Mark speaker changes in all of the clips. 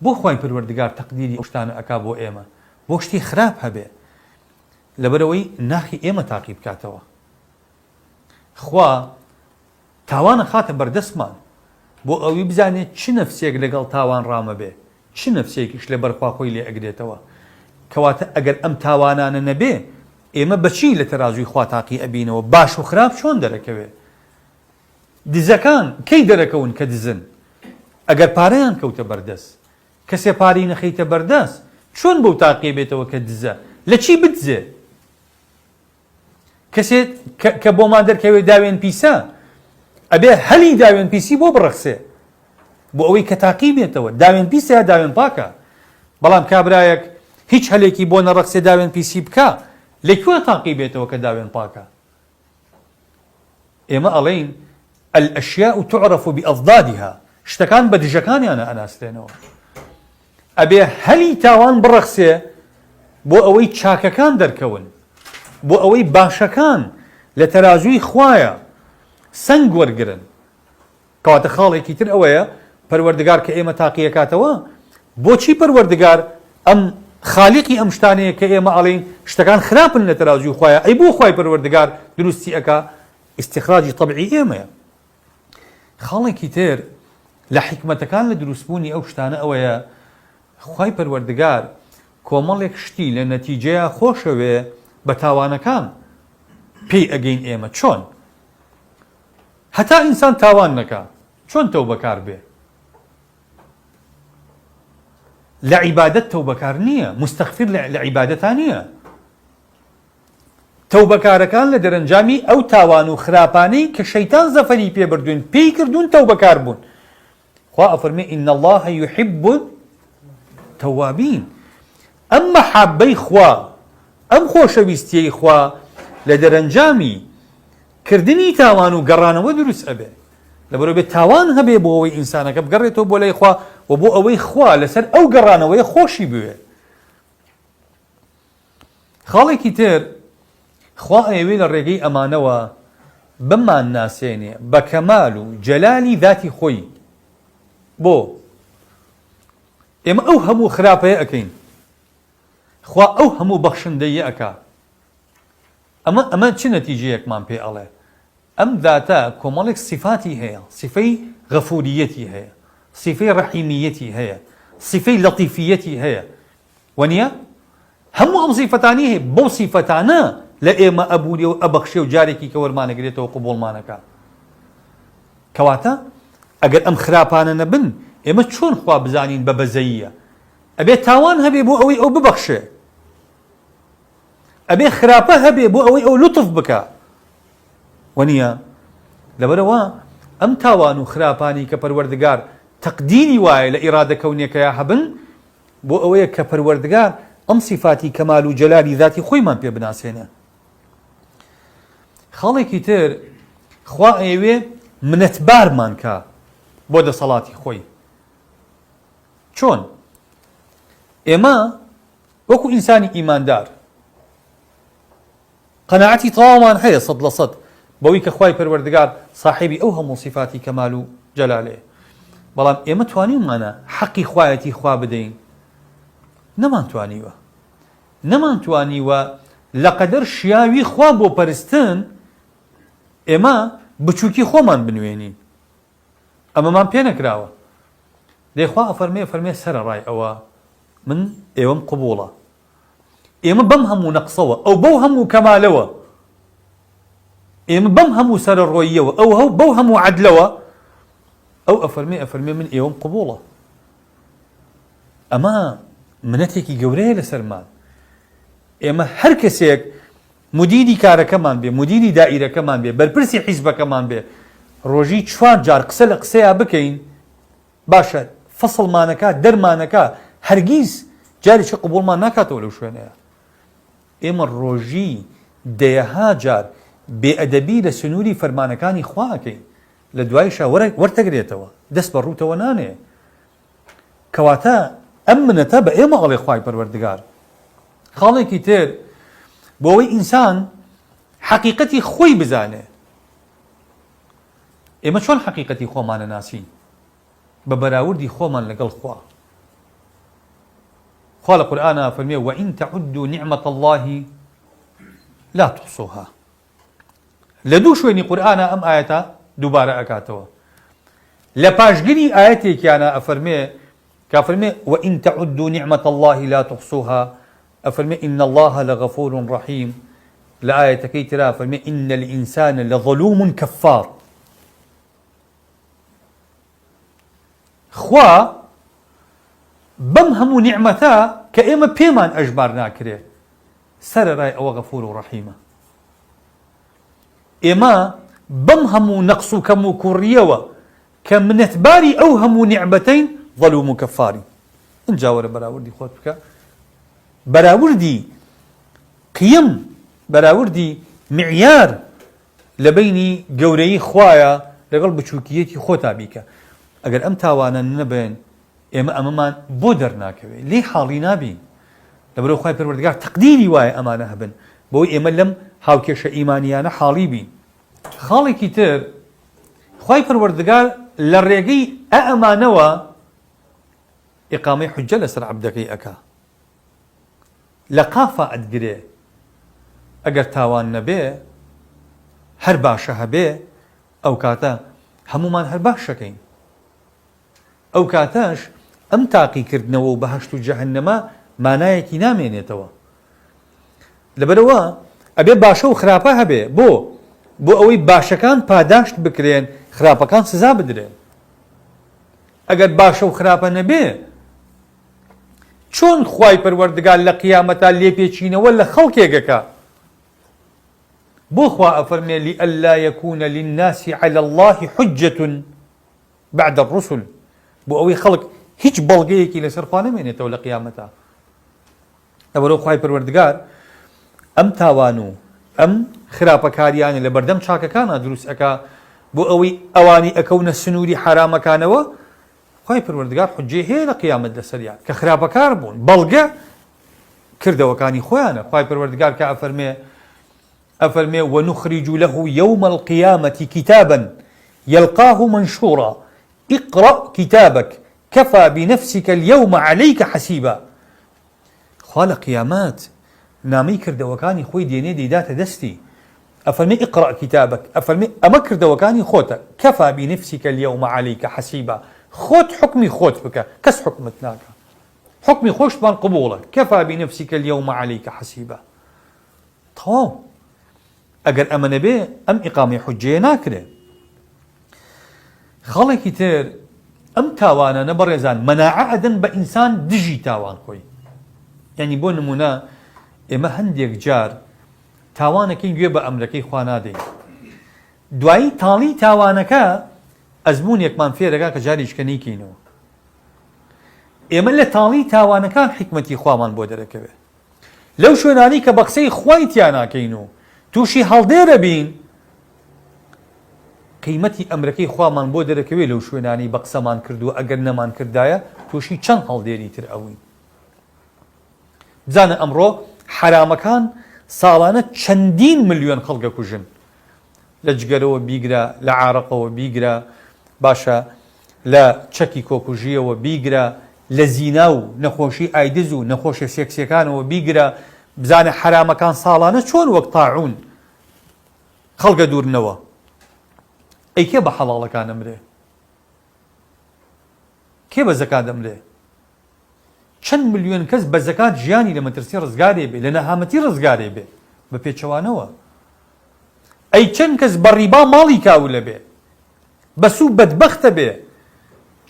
Speaker 1: بۆ خوای پەروەردگار تەقدیری ئەو شتانە ئەکا بۆ ئێمە بۆ شتی خراپ هەبێ لەبەرەوەی ناخی ئێمە تاقی بکاتەوە. خوا تاوانە خاتە بەردەستمان بۆ ئەوی بزانێت چ نەفسێک لەگەڵ تاوان ڕامە بێ، چ نەفسێکیش لە بەرخوا خۆی لێ ئەگرێتەوە. کەواتە ئەگەر ئەم تاوانانە نەبێ ئێمە بەچی لە تەرازوی خوا تاقی ئەبینەوە، باش و خراپ چۆن دەرەکەوێ؟ دزەکان کەی دەرەکەون کە دزن؟ ئەگەر پارەیان کەوتە بەردەست، کەسێ پارەی نەخەیتە بەردەست چۆن بەو تاقی بێتەوە کە دزە؟ لە چی بدزێ؟ کەسێت کە بۆمان دەرکەوێت داوێن پیسە ئەبێ هەلی داوێن پیسی بۆ بڕەخسێ بۆ ئەوەی کە تاقی بێتەوە. داوێن پیسە یا داوێن پاکە؟ بەڵام کابرایەک هیچ هەلێکی بۆ نەڕەخسێ داوێن پیسی بکە، لەکوێ تاقی بێتەوە کە داوێن پاکە؟ ئێمە ئەڵێین الأشياء تعرف بأضدادها، شتەکان بە دژەکانیانە ئەناسرێنەوە. ئەبێ هەلی تاوان بڕەخسێ بۆ ئەوەی چاکەکان دەرکەون، بۆ ئەوەی باشەکان لە تەرازوی خوایە سنگ وەرگرن. کەواتە خاڵێکی تر ئەوەیە پەروەردگار کە ئێمە تاقیەکاتەوە، بۆچی پەروەردگار ئەم خالیقی ئەم شتانەیە کە ئێمە ئەڵێن شتەکان خراپن لە تەرازوی خوایە، ئەی بۆ خوای پەروەردگار دروستی ئەکا؟ ئیستیخراجی طبعی ئێمەیە. خاڵێکی تر لە حکمەتەکان لە دروستبوونی ئەو شتانە ئەوەیە خوای پەروەردگار کۆمەڵێک شتی لە نەتیجەیە خۆشەوێ بە تاوانەکان پێی ئەگەین ئێمە. چۆن؟ هەتا ئینسان تاوان نەکا چۆن تەوبەکار بێ؟ لە عیبادەت تەوبەکار نییە، مستەغفر لە عیبادەتان نییە. تەوبەکارەکان لە دەرەنجامی ئەو تاوان و خراپانەی کە شەیتان زەفەری پێ بردوون پێی کردوون تەوبەکار بوون. خوا ئەفەرمێ ئین الله یحب التوابین. ئەم مەحەبەی خوا، ئەم خۆشەویستیەی خوا لە دەرەنجامی کردنی تاوان و گەڕانەوە دروست ئەبێ. لەبەرەوەی تاوان هەبێ بۆ ئەوەی ئینسانەکە بگەڕێتەوە بۆ لای خوا و بۆ ئەوەی خوا لەسەر ئەو گەڕانەوەی خۆشی بوێ. خاڵێکی تر خوا ئەوێ لە ڕێگەی ئەمانەوە بمان ناسێنێ بە کەمال و جەلالی ذاتی خۆی. بۆ ئێمە ئەو هەموو خراپەیە ئەەکەین، خوا ئەو هەموو بەخشندەیە ئەکا. ئەمە چ نەتیجەیەکمان پێ ئەڵێ؟ ئەم ذاتە کۆمەڵێک صفاتی هەیە، صفەی غەفوریەتی هەیە، صفەی ڕەحیمیەتی هەیە، صفەی لەطیفیەتی هەیە، وەنیە؟ هەموو ئەم صیفەتانی هەیە. بەو صیفەتانە لە ئێمە ئەبووری و ئەبەخشێ و جارێکی کە وەرمانەگرێتەوە قبوڵمانەکە. کەواتە ئەگەر ئەم خراپانە نەبن ئێمە چۆن خوا بزانین بە بەزەییە؟ ئەبێ تاوان هەبێ بۆ ئەوەی ئەو ببەخشێ، ئەبێ خراپە هەبێ بۆ ئەوەی ئەو لوتف بکە، وەنیە؟ لەبەرەوە ئەم تاوان و خراپانی کە پەروەردگار تەقدیری وایە لە ئیرادە کەونیەکەیە هەبن بۆ ئەوەیە کە پەروەردگار ئەم صفاتی کەمال و جەلالی ذاتی خۆیمان پێ بناسێنێ. خاڵێکی تر خوا ئەوێ منەتبارمان کە بۆ دەسەڵاتی خۆی. چۆن؟ ئێمە وەکو ئینسانی ئیماندار قەناعەتی تەواومان هەیە 100% بەوەی کە خوای پەروەردگار صاحبی ئەو هەموو صفاتی کەمال و جەلالەیە، بەڵام ئێمە توانیمانە حەقی خوایەتی خوا بدەین؟ نەمانتوانیوە لەقەدەر شیاوی خوا بۆ پەرستن ئێمە بچووکی خۆمان بنوێنین. ئەمەمان پێ نەکراوە. دەیخوا ئەفەرمێ سەرەڕای ئەوە من ئێوەم قبوڵە. ئێمە بەم هەموو نەقسەوە، ئەو بەو هەموو کەمالەوە، ئێمە بەم هەموو سەرڕۆییەوە، ئەو بەو هەموو عەدلەوە، ئەو ئەفەرمێ من ئێوەم قبوڵە. ئەمە منەتێکی گەورەیە لەسەرمان. ئێمە هەر کەسێک مدیری کارەکەمان بێ، مدیری دائیرەکەمان بێ، بەرپرسی حیزبەکەمان بێ، ڕۆژی 4 جار قسە لە قسەیە بکەین، باشە فەسڵمانەکە دەرمانەکە هەرگیز جارێکی قبوڵمان ناکاتەوە لەو شوێنەیە. ئێمە ڕۆژی دەیەها جار بێئەدەبی لە سنووری فەرمانەکانی خواکەین، لە دوایشە وەرتەگرێتەوە، دەست بە ڕووتەوە نانێ. کەواتە ئەم منەتە بە ئێمە ئەڵێ خوای پەروەردگار. خاڵێکی تر بۆەوەی ئینسان حەقیقەتی خۆی بزانێ. ئێمە چۆن حەقیقەتی خۆمانە ناسین؟ بە بەراوردی خۆمان لەگەڵ خوا. خوا لە قورئانە فەرمێ وئین تەعودوا نعمة الله لا تحصوها. لە دوو شوێنی قورئانە ئەم ئاەتە دووبارە ئەکاتەوە. لە پاشگیری ئاەتێکیانە ئەفەرمێ كافرمي وإن تعدوا نعمة الله لا تحصوها أفرمي إن الله لغفور رحيم. لآية كي ترى فرمي إن الإنسان لظلوم كفار. خوا بمهم نعمتا كإما بيمان أجبار ناكري سر راي أو غفور رحيم. إما بمهم نقص كم كوريوة كمنت باري أوهم نعمتين ظلوم كفاري. انجاور براوردي خوت بك براوردي قيم براوردي معيار لبيني قوري خوايا لقل بچوكيتي خوتا بيك. اگر ام تاوانا نبين اما امامان بودر ناكوي لي حالي نابين لبرو خواي پروردگار تقديري واي امانه هبن بوي اما لم هاوكيش ايمانيانا حالي بين خالي كتير خواي پروردگار لرقي امانوا إقامة حجة لسر عبدكي أكا لقافة أدقري أقر تاوان نبي هر باشا هبي أو كاتا همومان هر باشا كين أو كاتاش أم تاقي كردنو بهشتو جهنما مانايكي نامينيتوا لبروا أبي باشا وخرابة هبي بو أوي باشا كان پاداشت بكرين خرابة كان سزا بدرين أقر باشا وخرابة نبي چۆن خوای پەروەردگار لە قیامەتا لێپێچینەوە لە خەڵکێکەکە بۆ خوا ئەفەرمێ لئەلا یەکونە للناس عەلی الله حجة بعد الرسل بۆ ئەوەی خەڵک هیچ بەڵگەیەکی لەسەر خوا نەمێنێتەوە لە قیامەتا. لەبەرەوە خوای پەروەردگار ئەم تاوان و ئەم خراپەکاریانە لە بەردەم چاکەکانە دروست ئەکا بۆ ئەوەی ئەوانی ئەکەونە سنووری حرامەکانەوە خوای پەروەردگار حجەی هەیە لە قیامەت لەسەریان کە خراپەکار بوون بەڵگە کردەوەکانی خۆیانە. خوای پەروەردگار کە ئەفەرمێ ونخرج له يوم القيامة كتابا يلقاه منشورا اقرأ كتابك كفى بنفسك اليوم عليك حسيبا. خوا لە قیامەت نامەی کردەوەکانی خۆی دێنێ دەیداتە دەستی ئەفەرمێ اقرأ كتابك ئەفەرمێ ئەمە کردەوەکانی خۆتە كفى بنفسك اليوم عليك حسيبا. خۆت حکمی خۆت بکە کەس حکمت ناکە حکمی خۆشتمان قبوڵە كفى بنفسك اليوم عليك حسيبا. تەواو ئەگەر ئەمە نەبێ ئەم ئیقامەی حوجەیە ناکرێ. خەڵێکی تر ئەم تاوانانە بەڕێزان مەناعە ئەدەن بە ئینسان دژی تاوان خۆی. یعنی بۆ نمونە ئێمە هەندێک جار تاوانەکەی گوێ بە ئەمرەکەی خوا نادەین دوایی تاڵی تاوانەکە ئەزمونێکمان فێرەکە کە جاریشکە نیکەینەوە. ئێمە لە تاڵی تاوانەکان حکمەتی خوامان بۆ دەرەکەوێت لەو شوێنانی کە بە قسەی خوای تیا ناکەین و تووشی هەڵدێرە بین قیمەتی ئەمرەکەی خوامان بۆ دەرەکەوێت لەو شوێنانی بە قسەمان کردو ئەگەر نەمان کردایە تووشی چەند هەڵدێری تر ئەوین. بزانە ئەمڕۆ حرامەکان ساڵانە چەندین ملیۆن خەڵکە کوژن لە جگەرەوە بیگرە لە عارەقەوە بیگرە باشە لە چەکی کۆکوژیەوە بیگرە لە زینا و نەخۆشی ئایدز و نەخۆشە سێکسیەکانەوە بیگرە. بزانە حرامەکان ساڵانە چۆن وەک تاعون خەڵکە دوورنەوە. ئەی کێ بە حەڵاڵەکان ئەمرێ کێ بە زەکات ئەمرێ؟ چەند ملیۆن کەس بە زەکات ژیانی لە مەترسی ڕزگارێ بێ لە نەهامەتی ڕزگارێ بێ بە پێچەوانەوە. ئەی چەند کەس بە ڕیبا ماڵی کاو لە بێ بە سوو بەدبەختە بێ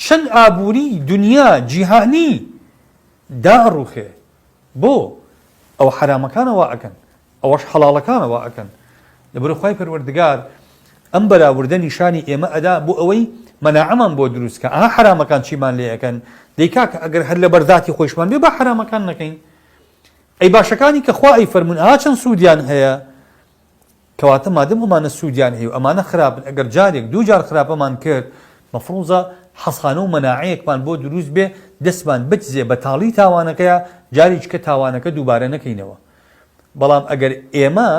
Speaker 1: چەند ئابووری دنیا جیهانی داڕوخێ بۆ ئەو حرامەکانەوە ئەکەن ئەوەش حەڵاڵەکانەوە ئەکەن. لەبەرەوە خوای پەروەردگار ئەم بەراوردە نیشانی ئێمە ئەدا بۆ ئەوەی مەناعەمان بۆ دروستکە ئەها حرامەکان چیمان لێ ئەەکەن دەیکا کە ئەگەر هەر لە بەرذاتی خۆشمان بێ بە حرامەکان نەکەین. ئەی باشەکانی کە خوا ئەی فەرمون ئەها چەند سوودیان هەیە کەواتە مادەم ئەمانە سوودیان هەیە و ئەمانە خراپن ئەگەر جارێک دوو جار خراپەمان کرد مەفروضە حەسخانە و مەناعەیەکمان بۆ دروست بێ دەستمان بچزێ بە تاڵی تاوانەکەیە جاریچکە تاوانەکە دووبارە نەکەینەوە. بەڵام ئەگەر ئێمە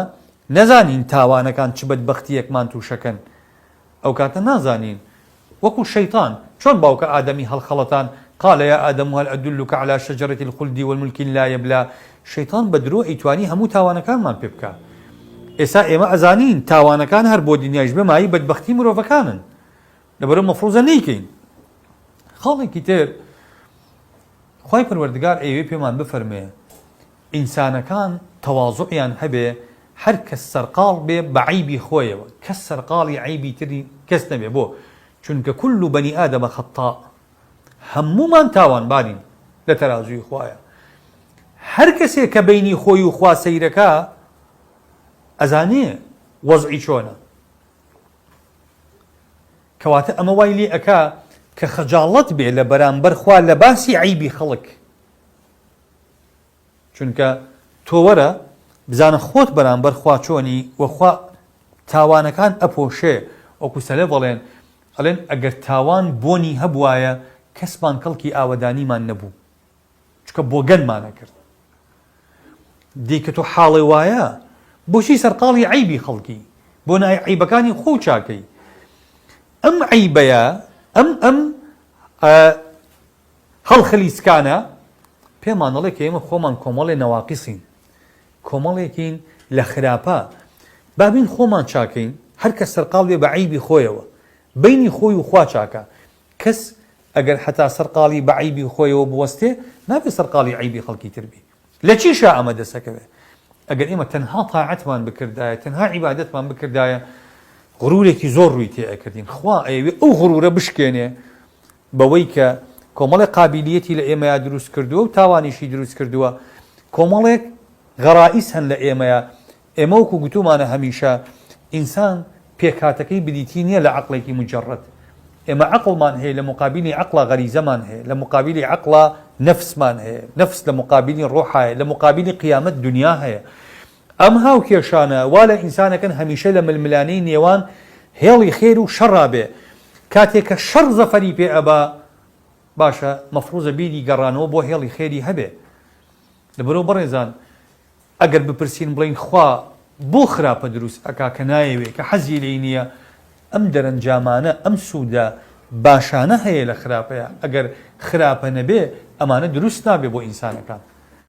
Speaker 1: نەزانین تاوانەکان چ بەدبەختیەکمان تووشەکەن ئەو کاتە نازانین وەکو شەیطان چۆن باوکە ئادەمی هەڵخەڵەتان قال يا آدم هل أدلك على شجرة الخلد والملك لا يبلى شيطان بدرو ئەیتوانی هەموو تاوانەکانمان پێ بکە ئێستا ئێمە ئەزانین تاوانەکان هەر بۆ دنیاش بێمایی بەدبەختی مرۆڤەکانن لەبەرەوە مەفروزە نەیکەین خاڵێکی تر خوای پەروەردگار ئەیوێ پێمان بفەرمێ ئینسانەکان تەواضوعیان هەبێ هەر کەس سەرقاڵ بێ بە عیبی خۆیەوە کەس سەرقاڵی عیبی تری کەس نەبێ بۆ چونکە كل بني آدم خطاء هەمومان تاوانبارین لە تەرازوی خوایە هەر کەسێک کە بەینی خۆی و خوا سەیرەکە ئەزانێ وەزعی چۆنە کەواتە ئەمە وای لێ ئەکا کە خەجاڵەت بێ لە بەرامبەر خوا لە باسی عیبی خەڵک چونکە تۆ وەرە بزانە خۆت بەرامبەر خوا چۆنی وەخوا تاوانەکان ئەپۆشێ وەکو سەلە بەڵێن ئەڵێن ئەگەر تاوان بۆنی هەبوایە کەسمان کەڵکی ئاوەدانیمان نەبوو چکە بۆ گەنمانە کرد دیکە تۆ حاڵی وایە بۆچی سەرقاڵی عیبی خەڵکی بۆ نای عیبەکانی خۆ چاکەی ئەم عیبەیە ئەم هەڵخەلیسکانە پێمان دەڵێ کە ئێمە خۆمان کۆمەڵێ نەواقیسین کۆمەڵێکین لە خراپە بابین خۆمان چاکەین هەر کەس سەرقاڵ بێ بە عیبی خۆیەوە بینی خۆی و خوا چاکە کەس ئەگەر حتا سەرقاڵی بە عیبی خۆیەوە بوەستێ نابێ سەرقاڵی عیبی خەڵکی تر بی لە چیشا ئەمە دەسەکەوێ ئەگەر ئێمە تەنها تاعەتمان بکردایە تەنها عیبادەتمان بکردایە غرورێکی زۆر ڕووی تێ ئەکردین خوا ئەیەوێ ئەو غرورە بشکێنێ بەوەی کە کۆمەڵێک قابلیەتی لە ئێمەیە دروست کردووە و تاوانیشی دروست کردووە کۆمەڵێک غەرائیس هەن لە ئێمەیە ئێمە وەکو گوتومانە هەمیشە ئینسان پێکاتەکەی بدیتی نییە لە عەقڵێکی مجەڕەد ئێمە عەقڵمان هەیە لە مقابلی عەقڵە غەریزەمان هەیە لە مقابلی عەقڵە نەفسمان هەیە نەفس لە مقابلی ڕۆحایە لە مقابلی قیامەت دنیا هەیە ئەم هاوکێشانە وا لە ئینسانەکەن هەمیشە لە ململانەی نێوان هێڵی خێر و شەڕا بێ کاتێک کە شەڕ زەفەری پێ ئەبا باشە مەفروزە بیری گەڕانەوە بۆ هێڵی خێری هەبێ لەبەرەوە بەڕێزان ئەگەر بپرسین بڵین خوا بۆ خراپە دروست ئەکا کە نایەوێ کە حەزی لێی نییە ئەم دەرەنجامانە ئەم سوودە باشانە هەیە لە خراپەیە ئەگەر خراپە نەبێ ئەمانە دروست نابێ بۆ ئینسانەکان